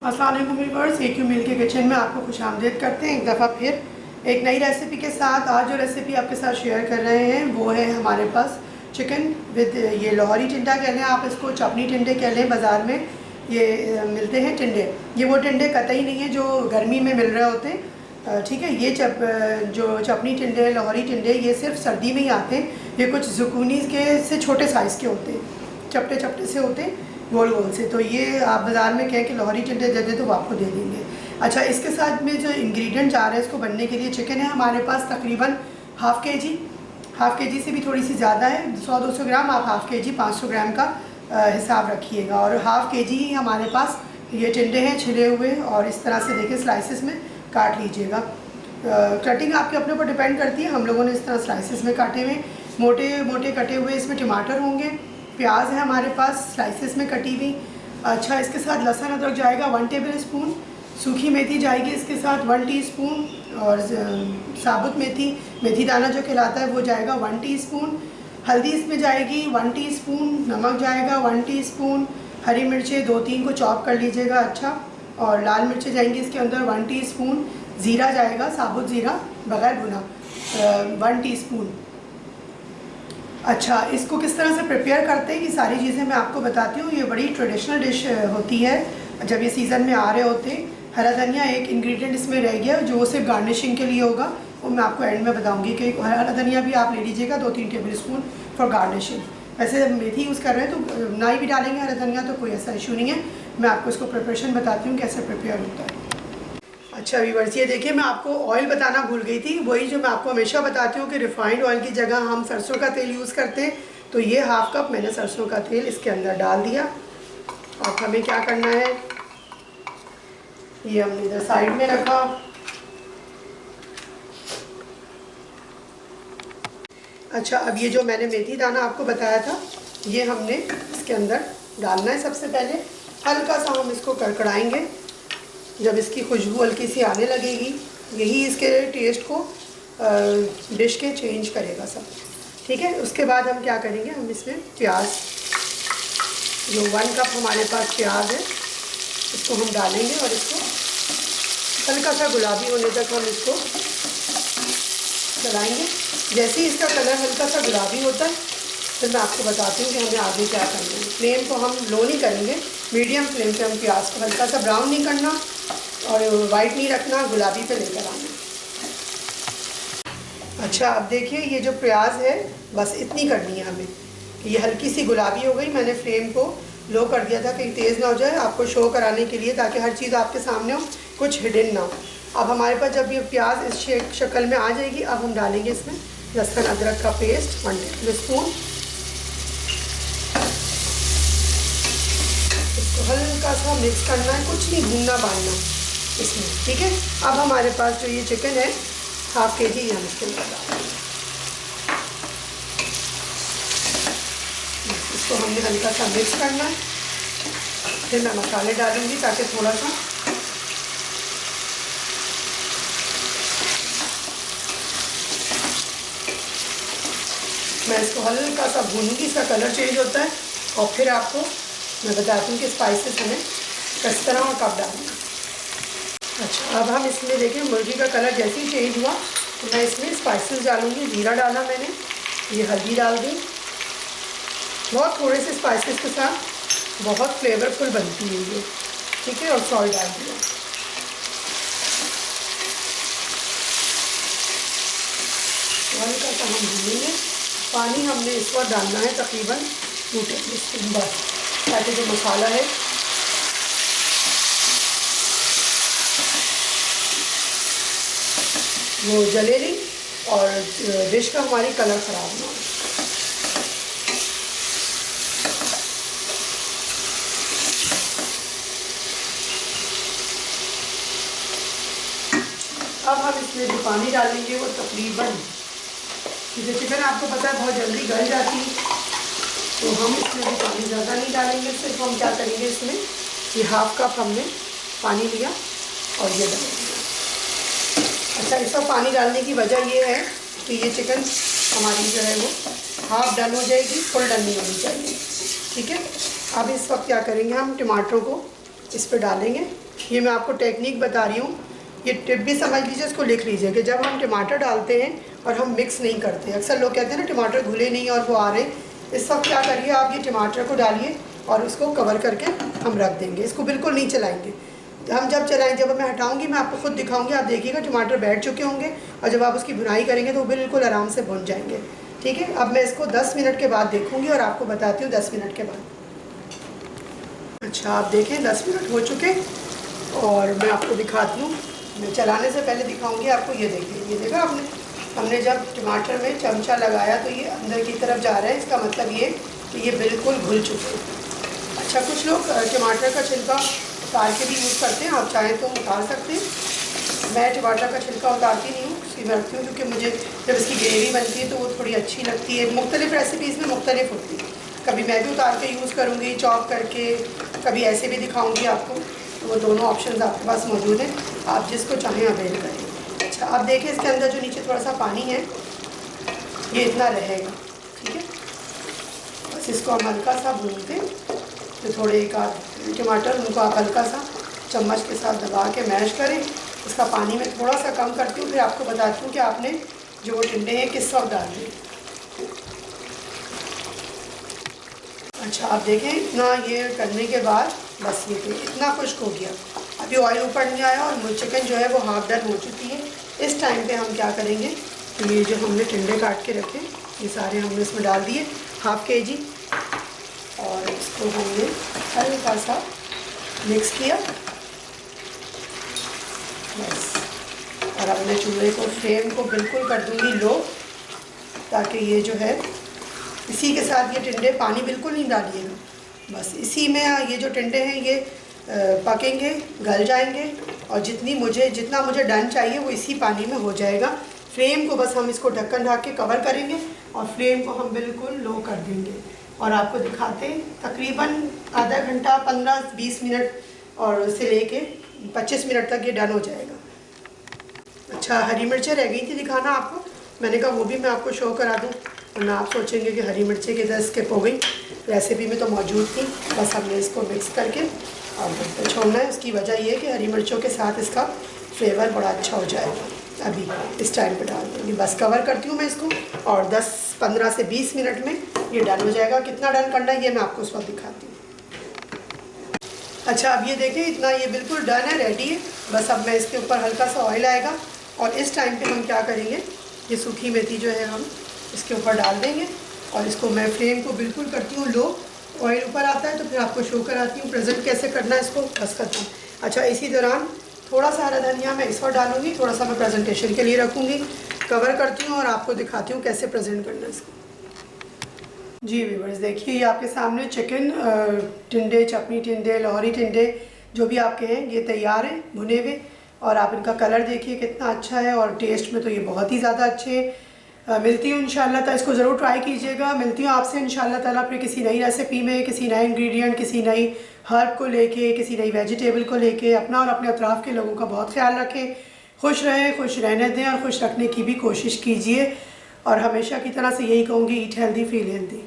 अस्सलाम वालेकुम viewers, AQ मिल के किचन में आपको खुशामदीद करते हैं एक दफ़ा फिर एक नई रेसिपी के साथ। आज जो रेसिपी आपके साथ शेयर कर रहे हैं वो है हमारे पास चिकन विद ये लाहौरी टिंडा कह लें, आप इसको चपनी टिंडे कह लें। बाज़ार में ये मिलते हैं टिंडे। ये वो टिंडे कतई नहीं है जो गर्मी में मिल रहे होते हैं, ठीक है। ये जो चपनी टिंडे लाहौरी टिंडे ये सिर्फ सर्दी में ही आते हैं। ये कुछ ज़ुकूनी के से छोटे साइज़ के होते हैं, चपटे चपटे से होते हैं, गोल गोल से। तो ये आप बाज़ार में कहें कि लाहौरी टिंडे दे दें तो वो आपको दे देंगे। अच्छा, इसके साथ में जो इंग्रेडिएंट जा रहे हैं इसको बनने के लिए, चिकन है हमारे पास तकरीबन हाफ़ के जी से भी थोड़ी सी ज़्यादा है, 100-200 ग्राम। आप हाफ़ के जी 500 ग्राम का हिसाब रखिएगा। और हाफ़ के जी ही हमारे पास ये टिंडे हैं छिले हुए, और इस तरह से देखिए स्लाइसिस में काट लीजिएगा। कटिंग आपके अपने ऊपर डिपेंड करती है। हम लोगों ने इस तरह स्लाइसिस में काटे हुए, मोटे मोटे कटे हुए। इसमें टमाटर होंगे, प्याज है हमारे पास स्लाइसिस में कटी हुई। अच्छा, इसके साथ लहसुन अदरक जाएगा 1 टेबल स्पून, सूखी मेथी जाएगी इसके साथ 1 टीस्पून, और साबुत मेथी दाना जो कहलाता है वो जाएगा 1 टीस्पून। हल्दी इसमें जाएगी 1 टीस्पून, नमक जाएगा 1 टीस्पून, हरी मिर्चें 2-3 को चॉप कर लीजिएगा। अच्छा, और लाल मिर्चें जाएंगी इसके अंदर 1 टीस्पून, ज़ीरा जाएगा साबुत ज़ीरा बगैर भुना 1 टीस्पून। अच्छा, इसको किस तरह से प्रिपेयर करते हैं ये सारी चीज़ें मैं आपको बताती हूँ। ये बड़ी ट्रेडिशनल डिश होती है जब ये सीज़न में आ रहे होते हैं। हरा धनिया एक इंग्रेडिएंट इसमें रह गया जो सिर्फ गार्निशिंग के लिए होगा, वो मैं आपको एंड में बताऊंगी कि हरा धनिया भी आप ले लीजिएगा 2-3 टेबल स्पून फॉर गार्निशिंग। वैसे मेथी यूज़ कर रहे हैं तो ना ही भी डालेंगे हरा धनिया तो कोई ऐसा इशू नहीं है। मैं आपको इसको प्रिपरेशन बताती हूँ कैसे प्रिपेयर होता है। अच्छा व्यूअर्स, ये देखिए मैं आपको ऑयल बताना भूल गई थी। वही जो मैं आपको हमेशा बताती हूँ कि रिफाइंड ऑयल की जगह हम सरसों का तेल यूज़ करते हैं। तो ये हाफ़ कप मैंने सरसों का तेल इसके अंदर डाल दिया। अब हमें क्या करना है, ये हमने इधर साइड में रखा। अच्छा, अब ये जो मैंने मेथी दाना आपको बताया था ये हमने इसके अंदर डालना है। सबसे पहले हल्का सा हम इसको कड़कड़ाएंगे। जब इसकी खुशबू हल्की सी आने लगेगी, यही इसके टेस्ट को डिश के चेंज करेगा सब, ठीक है। उसके बाद हम क्या करेंगे, हम इसमें प्याज, जो 1 कप हमारे पास प्याज है इसको हम डालेंगे, और इसको हल्का सा गुलाबी होने तक हम इसको चलाएंगे। जैसे ही इसका कलर हल्का सा गुलाबी होता है फिर मैं आपको बताती हूँ कि हमें आगे क्या करना है। फ्लेम को हम लो नहीं करेंगे, मीडियम फ्लेम पे हम प्याज को हल्का सा ब्राउन नहीं करना और वाइट नहीं रखना, गुलाबी पे लेकर आना। अच्छा, अब देखिए ये जो प्याज है बस इतनी करनी है हमें कि ये हल्की सी गुलाबी हो गई। मैंने फ्लेम को लो कर दिया था कहीं तेज़ ना हो जाए, आपको शो कराने के लिए, ताकि हर चीज़ आपके सामने हो, कुछ हिडन ना हो। अब हमारे पास जब ये प्याज इस शक्ल में आ जाएगी, अब हम डालेंगे इसमें लहसुन अदरक का पेस्ट 1 टेबल स्पून। इसको हल्का सा मिक्स करना है, कुछ नहीं भूनना बांधना इसमें, ठीक है। अब हमारे पास जो ये चिकन है हाफ़ के जी हम इसके अंदर डालेंगे। इसको हमने हल्का सा मिक्स करना है। फिर मैं मसाले डालूंगी ताकि थोड़ा सा मैं इसको हल्का सा भूनूंगी, इसका कलर चेंज होता है, और फिर आपको मैं बताती हूँ कि स्पाइसेस हमें किस तरह और कब डालना है। अच्छा, अब हम इसमें देखें मुर्गी का कलर जैसे ही चेंज हुआ तो मैं इसमें स्पाइसेस डालूँगी। जीरा डाला मैंने, ये हल्दी डाल दी, बहुत थोड़े से स्पाइसेस के साथ बहुत फ्लेवरफुल बनती है ये, ठीक है। और सॉल्ट डाल दिया। हल्का सा हम भूनेंगे। पानी हमने इस वक्त डालना है तकरीबन 2 टेबल स्पून बस, ताकि जो मसाला है वो जले नहीं और डिश का हमारी कलर ख़राब ना हो। अब हम इसमें जो पानी डालेंगे वो तकरीबन, क्योंकि चिकन आपको पता है बहुत जल्दी गल जाती है, तो हम इसमें भी पानी ज़्यादा नहीं डालेंगे। सिर्फ हम क्या करेंगे, इसमें ये हाफ़ कप हमने पानी लिया और ये डालेंगे। अच्छा, इसका पानी डालने की वजह ये है कि ये चिकन हमारी जो है वो हाफ़ डन हो जाएगी, फुल डन नहीं होनी चाहिए, ठीक है। अब इस वक्त क्या करेंगे, हम टमाटरों को इस पर डालेंगे ये मैं आपको टेक्निक बता रही हूँ, ये टिप भी समझ लीजिए, इसको लिख लीजिए कि जब हम टमाटर डालते हैं और हम मिक्स नहीं करते, अक्सर लोग कहते हैं ना टमाटर घुले नहीं और वो आ रहे हैं, इस वक्त क्या करिए आप ये टमाटर को डालिए और उसको कवर करके हम रख देंगे, इसको बिल्कुल नहीं चलाएंगे। हम जब चलाएं, जब मैं हटाऊंगी मैं आपको खुद दिखाऊंगी, आप देखिएगा टमाटर बैठ चुके होंगे और जब आप उसकी भुनाई करेंगे तो वो बिल्कुल आराम से भुन जाएंगे। ठीक है, अब मैं इसको 10 मिनट के बाद देखूंगी और आपको बताती हूँ 10 मिनट के बाद। अच्छा, आप देखें 10 मिनट हो चुके और मैं आपको दिखाती हूँ। मैं चलाने से पहले दिखाऊंगी आपको। ये देखिए, ये देखा आपने, हमने जब टमाटर में चमचा लगाया तो ये अंदर की तरफ जा रहा है, इसका मतलब ये कि ये बिल्कुल घुल चुके हैं। अच्छा, कुछ लोग टमाटर का छिलका उतार के भी यूज़ करते हैं, आप चाहें तो उतार सकते हैं। मैं टमाटर का छिलका उतारती नहीं हूँ, इसी में रखती हूँ, क्योंकि मुझे जब इसकी ग्रेवी बनती है तो वो थोड़ी अच्छी लगती है। मुख्तलिफ़ रेसिपीज़ में मुख्तलिफ होती है, कभी मैं भी उतार के यूज़ करूँगी चॉप करके, कभी ऐसे भी दिखाऊँगी आपको, तो वो दोनों ऑप्शन आपके पास मौजूद हैं, आप जिसको चाहें अवेल करें। अच्छा, अब देखिए इसके अंदर जो नीचे थोड़ा सा पानी है ये इतना रहेगा। ठीक है, बस इसको हम हल्का सा भून के, जो थोड़े एक आध टमाटर उनको आप हल्का सा चम्मच के साथ दबा के मैश करें। इसका पानी मैं थोड़ा सा कम करती हूँ, फिर आपको बताती हूँ कि आपने जो वो टिंडे हैं किस वक्त डालने हैं। अच्छा, आप देखें इतना ये करने के बाद बस ये तो इतना खुश्क हो गया, अभी ऑयल ऊपर नहीं आया और चिकन जो है वो हाफ डन हो चुकी है। इस टाइम पे हम क्या करेंगे, तो ये जो हमने टिंडे काट के रखे ये सारे हमने इसमें डाल दिए, हाफ केजी, और इसको हमने हल्का सा मिक्स किया बस। और अपने चूल्हे को, फ्लेम को बिल्कुल कर दूँगी लो, ताकि ये जो है इसी के साथ ये टिंडे, पानी बिल्कुल नहीं डालिएगा, बस इसी में ये जो टिंडे हैं ये पकेंगे, गल जाएंगे, और जितना मुझे डन चाहिए वो इसी पानी में हो जाएगा। फ्लेम को बस हम इसको ढक्कन ढक के कवर करेंगे और फ्लेम को हम बिल्कुल लो कर देंगे और आपको दिखाते हैं तकरीबन आधा घंटा 15-20 मिनट और से लेके 25 मिनट तक ये डन हो जाएगा। अच्छा, हरी मिर्चें रह गई थी दिखाना आपको, मैंने कहा वो भी मैं आपको शो करा दूँ, वरना आप सोचेंगे कि हरी मिर्चें किधर स्किप हो गई, रेसिपी में तो मौजूद थी, बस हमने इसको मिक्स करके और तो छोड़ना है। उसकी वजह ये है कि हरी मिर्चों के साथ इसका फ्लेवर बड़ा अच्छा हो जाएगा। अभी इस टाइम पे डाल दूँगी, बस कवर करती हूँ मैं इसको और 10-15 से 20 मिनट में ये डन हो जाएगा। कितना डन करना है ये मैं आपको उस वक्त दिखाती हूँ। अच्छा, अब ये देखें इतना ये बिल्कुल डन है, रेडी है। बस अब मैं इसके ऊपर हल्का सा ऑयल आएगा और इस टाइम पे हम क्या करेंगे, ये सूखी मेथी जो है हम इसके ऊपर डाल देंगे और इसको मैं फ्लेम को बिल्कुल करती हूँ लो। ऑयल ऊपर आता है तो फिर आपको शो कराती हूँ प्रेजेंट कैसे करना है इसको, बस करती हूँ। अच्छा, इसी दौरान थोड़ा सा हरा धनिया मैं इस पर डालूँगी, थोड़ा सा मैं प्रेजेंटेशन के लिए रखूँगी, कवर करती हूँ और आपको दिखाती हूँ कैसे प्रेजेंट करना है इसको। जी व्यूअर्स, देखिए ये आपके सामने चिकन टिंडे, चपनी टिंडे, लाहौरी टिंडे जो भी आपके हैं ये तैयार हैं भुने हुए, और आप इनका कलर देखिए कितना अच्छा है और टेस्ट में तो ये बहुत ही ज़्यादा अच्छे हैं। मिलती हूँ इंशाल्लाह ताला, इसको ज़रूर ट्राई कीजिएगा। मिलती हूँ आपसे इंशाल्लाह ताला फिर किसी नई रेसिपी में, किसी नए इंग्रेडिएंट, किसी नई हर्ब को लेके, किसी नई वेजिटेबल को लेके। अपना और अपने अतराफ़ के लोगों का बहुत ख्याल रखें, खुश रहें, खुश रहने दें और खुश रखने की भी कोशिश कीजिए। और हमेशा की तरह से यही कहूँगी, ईट हेल्दी फील हेल्दी।